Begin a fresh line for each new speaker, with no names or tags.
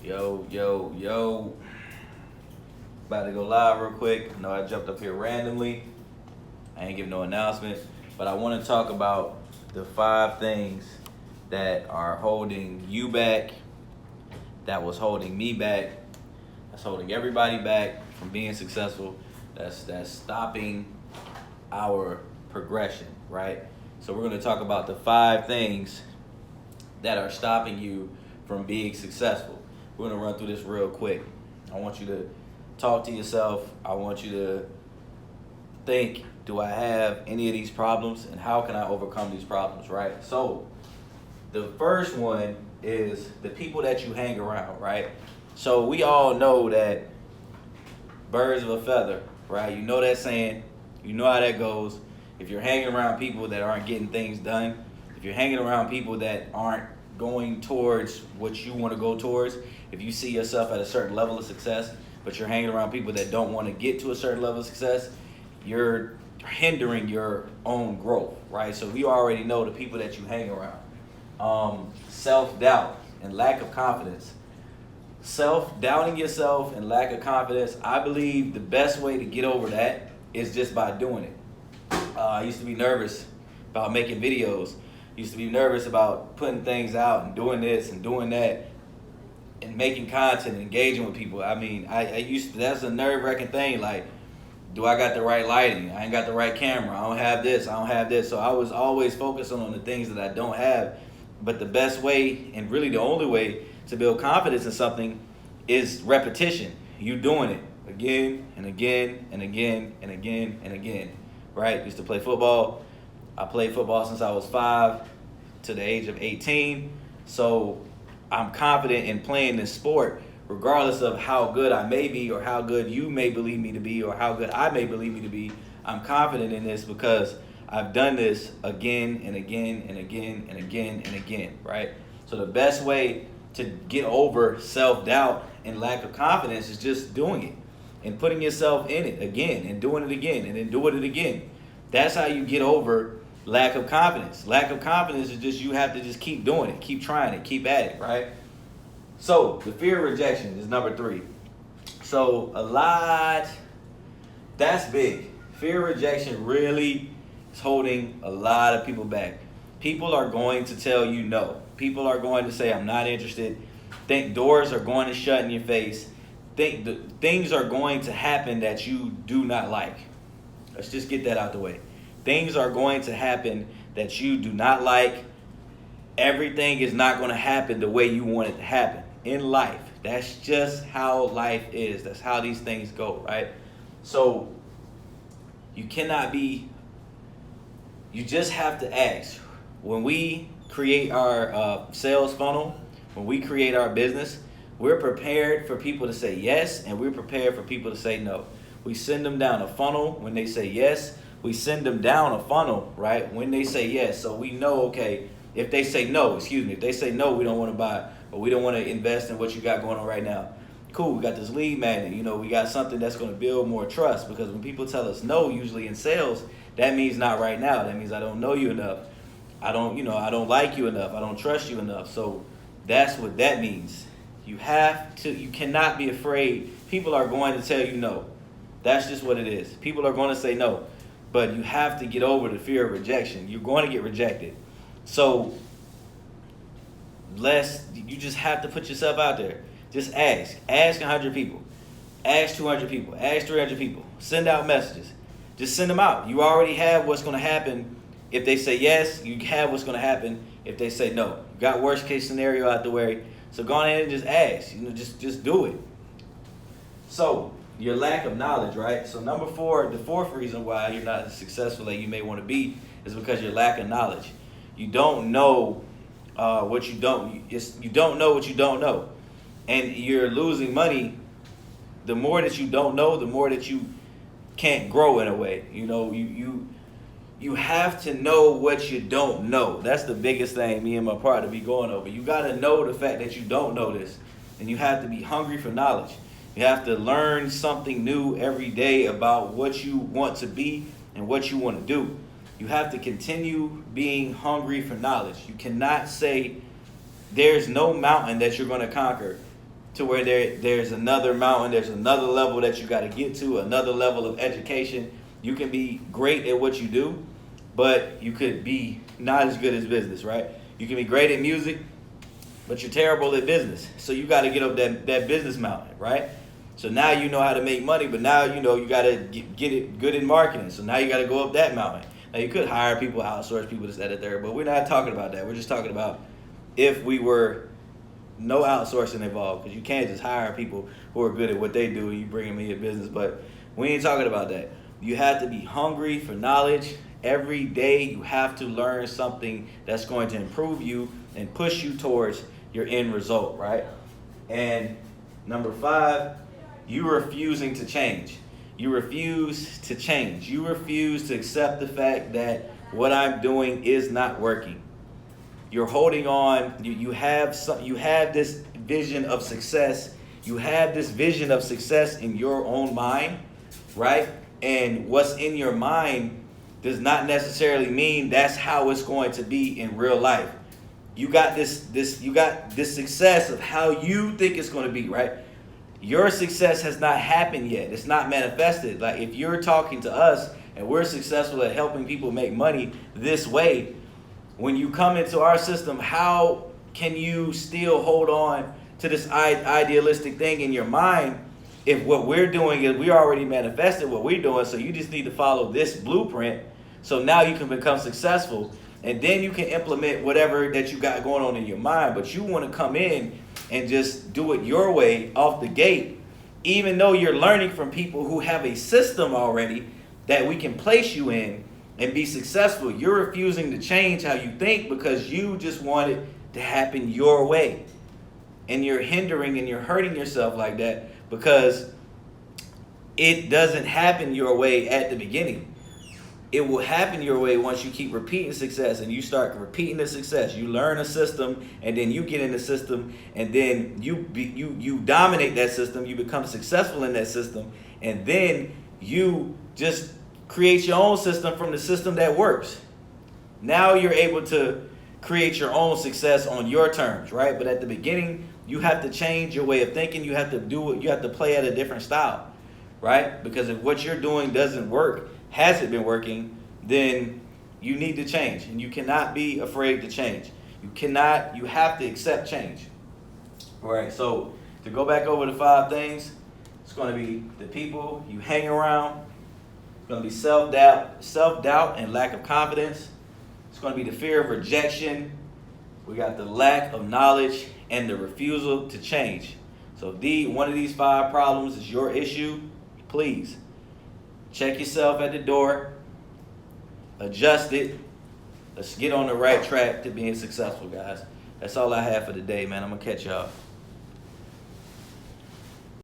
Yo. About to go live real quick. I know I jumped up here randomly. I ain't giving no announcement. But I want to talk about the 5 things that are holding you back, that was holding me back, that's holding everybody back from being successful, that's stopping our progression, right? So we're going to talk about the 5 things that are stopping you from being successful. We're going to run through this real quick. I want you to talk to yourself. I want you to think, do I have any of these problems and how can I overcome these problems, right? So the first one is the people that you hang around, right? So we all know that birds of a feather, right? You know that saying, you know how that goes. If you're hanging around people that aren't getting things done, if you're hanging around people that aren't going towards what you want to go towards, if you see yourself at a certain level of success, but you're hanging around people that don't want to get to a certain level of success, you're hindering your own growth, right? So we already know the people that you hang around. Self-doubt and lack of confidence. Self-doubting yourself and lack of confidence, I believe the best way to get over that is just by doing it. I used to be nervous about making videos. Used to be nervous about putting things out and doing this and doing that and making content and engaging with people. I mean, that's a nerve-wracking thing. Like, do I got the right lighting? I ain't got the right camera. I don't have this. So I was always focusing on the things that I don't have. But the best way, and really the only way to build confidence in something is repetition. You doing it again and again and again and again and again, right? Used to play football. I played football since I was 5 to the age of 18. So I'm confident in playing this sport regardless of how good I may be or how good you may believe me to be or how good I may believe me to be. I'm confident in this because I've done this again and again and again and again and again, right? So the best way to get over self-doubt and lack of confidence is just doing it and putting yourself in it again and doing it again and then doing it again. That's how you get over lack of confidence. Lack of confidence is just you have to just keep doing it, keep trying it, keep at it, right? So the fear of rejection is number 3. So that's big. Fear of rejection really is holding a lot of people back. People are going to tell you no. People are going to say, I'm not interested. Think doors are going to shut in your face. Think things are going to happen that you do not like. Let's just get that out the way. Things are going to happen that you do not like. Everything is not going to happen the way you want it to happen in life. That's just how life is. That's how these things go, right? So you just have to ask. When we create our sales funnel, when we create our business, we're prepared for people to say yes, and we're prepared for people to say no. We send them down a funnel when they say yes. We send them down a funnel, right, when they say yes. So we know, okay, if they say no, if they say no, we don't want to buy, or we don't want to invest in what you got going on right now. Cool, we got this lead magnet. We got something that's going to build more trust, because when people tell us no, usually in sales, that means not right now. That means I don't know you enough. I don't like you enough. I don't trust you enough. So that's what that means. You cannot be afraid. People are going to tell you no. That's just what it is. People are going to say no. But you have to get over the fear of rejection. You're going to get rejected. So you just have to put yourself out there. Just ask. Ask 100 people. Ask 200 people. Ask 300 people. Send out messages. Just send them out. You already have what's going to happen if they say yes. You have what's going to happen if they say no. You got worst case scenario out the way. So go ahead and just ask. Just do it. So your lack of knowledge, right? So number 4, the 4th reason why you're not as successful as you may want to be is because your lack of knowledge. You don't know what you don't. You don't know what you don't know, and you're losing money. The more that you don't know, the more that you can't grow in a way. You have to know what you don't know. That's the biggest thing me and my partner be going over. You got to know the fact that you don't know this, and you have to be hungry for knowledge. You have to learn something new every day about what you want to be and what you want to do. You have to continue being hungry for knowledge. You cannot say there's no mountain that you're going to conquer to where there's another mountain, there's another level that you got to get to, another level of education. You can be great at what you do, but you could be not as good as business, right? You can be great at music, but you're terrible at business. So you got to get up that business mountain, right? So now you know how to make money, but now you know you got to get it good in marketing. So now you got to go up that mountain. Now you could hire people, outsource people, this, that, and third, but we're not talking about that. We're just talking about if we were no outsourcing involved, because you can't just hire people who are good at what they do and you bring them in your business. But we ain't talking about that. You have to be hungry for knowledge. Every day you have to learn something that's going to improve you and push you towards your end result, right? And number 5, you refusing to change. You refuse to change. You refuse to accept the fact that what I'm doing is not working. You're holding on. You have this vision of success. You have this vision of success in your own mind, right? And what's in your mind does not necessarily mean that's how it's going to be in real life. You got this success of how you think it's going to be, right? Your success has not happened yet. It's not manifested. Like if you're talking to us and we're successful at helping people make money this way, when you come into our system, how can you still hold on to this idealistic thing in your mind if what we're doing is we already manifested what we're doing, so you just need to follow this blueprint so now you can become successful, and then you can implement whatever that you got going on in your mind. But you want to come in and just do it your way off the gate, even though you're learning from people who have a system already that we can place you in and be successful. You're refusing to change how you think because you just want it to happen your way. And you're hindering and you're hurting yourself like that because it doesn't happen your way at the beginning. It will happen your way once you keep repeating success and you start repeating the success. You learn a system and then you get in the system and then you dominate that system. You become successful in that system, and then you just create your own system from the system that works. Now you're able to create your own success on your terms, right? But at the beginning, you have to change your way of thinking. You have to do it. You have to play at a different style, right? Because if what you're doing doesn't work, hasn't been working, then you need to change. And you cannot be afraid to change. You have to accept change. All right, so to go back over the 5 things, it's going to be the people you hang around. It's going to be self-doubt and lack of confidence. It's going to be the fear of rejection. We got the lack of knowledge and the refusal to change. So if one of these 5 problems is your issue, please check yourself at the door, adjust it. Let's get on the right track to being successful, guys. That's all I have for today, man. I'm going to catch y'all.